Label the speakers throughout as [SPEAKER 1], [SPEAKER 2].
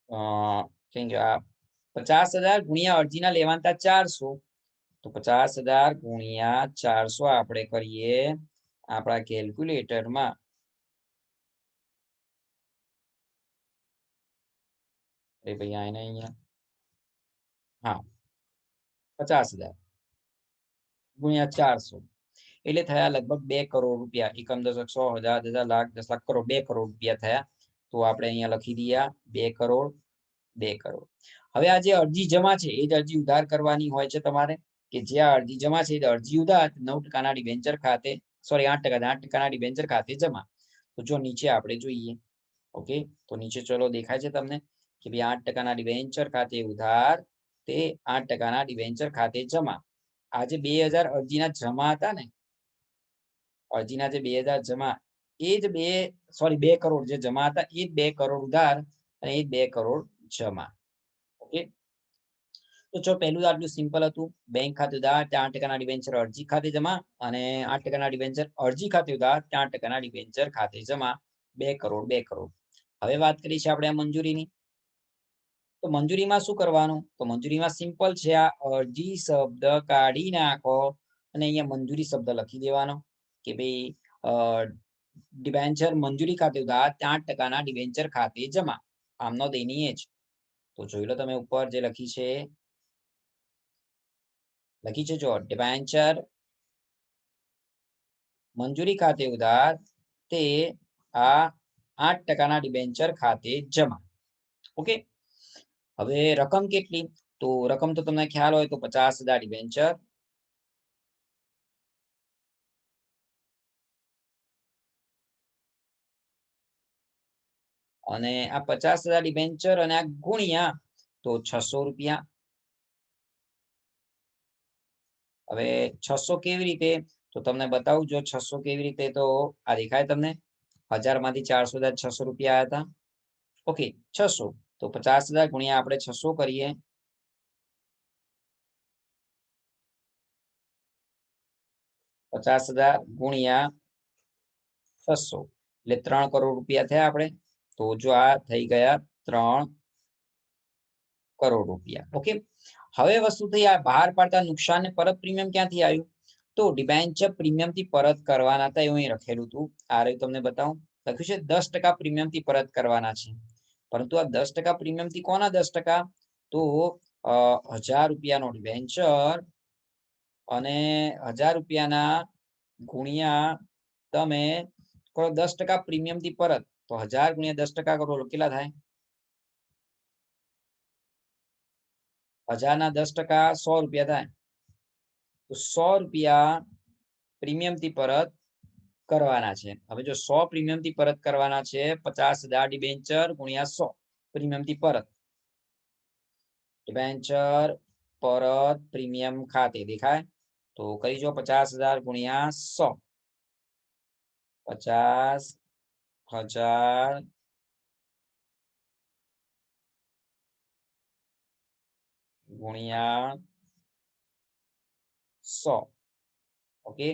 [SPEAKER 1] 50,000 ગુણ્યા અરજીના લેવાતા 400, તો 50,000 ગુણ્યા 400 આપણે કરીએ આપણા કેલ્ક્યુલેટરમાં. ભાઈ અહીંયા હા 50,000 ગુણ્યા 400 એટલે થયા લગભગ 2 કરોડ રૂપિયા. એકમ દશક 100,000 10,000 લાખ 10 લાખ કરોડ 2 કરોડ રૂપિયા થયા. તો આપણે અહીંયા લખી દઈએ 2 કરોડ 2 કરોડ. હવે આ જે અરજી જમા છે એ જ અરજી ઉધાર કરવાની હોય છે તમારે, કે જે આ અરજી જમા છે એ અરજી ઉધાર 9% ડિબેન્ચર ખાતે, સોરી 8% ડિબેન્ચર ખાતે જમા. તો જો નીચે આપણે જોઈએ, ઓકે, તો નીચે ચલો દેખાય છે તમને કે ભાઈ 8% ડિબેન્ચર ખાતે ઉધાર તે 8% ડિબેન્ચર ખાતે જમા. આ જે 2000 અરજીના જમા હતા ને, અરજીના જે 2000 જમા એ જ 2 કરોડ જે જમા હતા એ જ 2 કરોડ ઉધાર અને એ 2 કરોડ જમા. ઓકે, તો જો પહેલું આટલું સિમ્પલ હતું. બેંક ખાતે ઉધાર 8% ડિબેન્ચર અરજી ખાતે જમા અને 8% ડિબેન્ચર અરજી ખાતે ઉધાર 8% ડિબેન્ચર ખાતે જમા 2 કરોડ 2 કરોડ. હવે વાત કરી છે આપણે આ મંજૂરીની. તો મંજૂરીમાં શું કરવાનું? તો મંજૂરીમાં સિમ્પલ છે, આ અરજી શબ્દ કાઢી નાખો અને અહીંયા મંજૂરી શબ્દ લખી દેવાનો કે ભાઈ ડિબેન્ચર મંજૂરી ખાતે ઉધાર 8% ડિબેન્ચર ખાતે જમા. આમનો તેની જ. તો જોઈ લો તમે ઉપર જે લખી છે જો ડિબેન્ચર મંજૂરી ખાતે ઉધાર તે આ 8% ડિબેન્ચર ખાતે જમા. ઓકે, હવે રકમ કેટલી? તો રકમ તો તમને ખ્યાલ હોય તો 50,000 ડિબેન્ચર અને આ 50,000 ડિબેન્ચર અને આ ગુણ્યા તો 600 રૂપિયા. હવે 600 કેવી રીતે? તો તમને બતાવું જો 600 કેવી રીતે. તો આ દેખાય તમને 1000 માંથી 400 600 રૂપિયા હતા. ઓકે, 600 તો 50,000 ગુણ્યા આપણે 600 કરીએ 50,000 ગુણ્યા 600 એટલે 3 કરોડ રૂપિયા થયા આપણે. તો જો આ થઈ ગયા 3 કરોડ રૂપિયા. ઓકે, હવે વસ્તુ થઈ આ બહાર પાડતા નુકસાન ને પરત પ્રીમિયમ ક્યાંથી આવ્યું? તો ડિબેન્ચર પ્રીમિયમ થી પરત કરવાના હતા એવું અહીં લખેલું હતું. આ રહ્યું તમને બતાવું, લખ્યું છે 10% પ્રીમિયમ થી પરત કરવાના છે. પરંતુ આ 10% પ્રીમિયમ થી કોના 10%? તો 1000 રૂપિયાનો ડિબેન્ચર અને 1000 રૂપિયાના ગુણ્યા તમે કરો 10% પ્રીમિયમ થી પરત. તો 1000 ગુણ્યા 10% કરો કેટલા થાય? 1000 ના 10% 100 રૂપિયા થાય. તો 100 રૂપિયા પ્રીમિયમ થી પરત કરવાના છે. હવે જો 100 પ્રીમિયમ થી પરત કરવાના છે, 50,000 ડિબેન્ચર ગુણ્યા 100 પ્રીમિયમ થી પરત. ડિબેન્ચર પરત પ્રીમિયમ ખાતે દેખાય તો કરી જો 50,000 ગુણ્યા 100, 50,000 ગુણ્યા 100. ઓકે,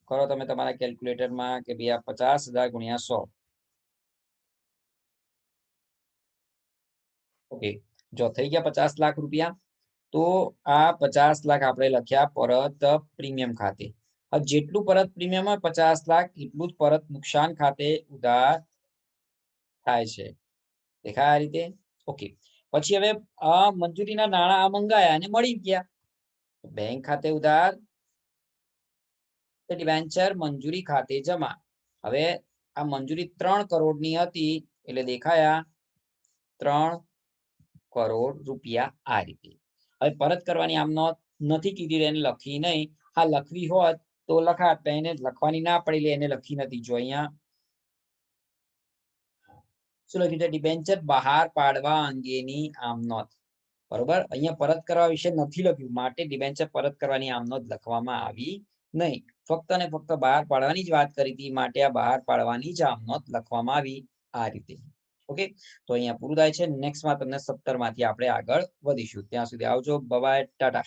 [SPEAKER 1] કરો તમે તમારા કેલ્ક્યુલેટરમાં કે ભાઈ આ 50,000 ગુણ્યા 100. ઓકે, જો થઈ ગયા 50 લાખ રૂપિયા. તો આ 50 લાખ આપણે લખ્યા પરત પ્રીમિયમ ખાતે. હવે જેટલું પરત પ્રીમિયમ હોય 50 લાખ એટલું જ પરત નુકસાન ખાતે ઉધાર થાય છે. દેખાય આ રીતે? ઓકે, પછી હવે આ મંજૂરીના નાણાં આ મંગાયા અને મળી ગયા. બેંક ખાતે ઉધાર ડિબેન્ચર મંજૂરી ખાતે જમા. હવે આ મંજૂરી 3 કરોડની હતી એટલે દેખાયા 3 કરોડ રૂપિયા આ રીતે. હવે પરત કરવાની આમ નથી કીધી એને લખી નહીં. હા લખવી હોત તો લખાત, એને લખવાની ના પડી એને લખી નથી. જો અહીંયા શું લખ્યું છે? ડિબેન્ચર બહાર પાડવા અંગેની આમ નોંધ. બરોબર, અહીંયા પરત કરવા વિશે નથી લખ્યું, માટે ડિબેન્ચર પરત કરવાની આમ નોંધ લખવામાં આવી નહીં. ફક્ત ને ફક્ત બહાર પાડવાની જ વાત કરી હતી, માટે આ બહાર પાડવાની જ આમ નોંધ લખવામાં આવી આ રીતે. ઓકે, તો અહીંયા પૂરું થાય છે. નેક્સ્ટમાં તમને 17 માંથી આપણે આગળ વધીશું. ત્યાં સુધી આવજો, બાય બાય, ટાટા.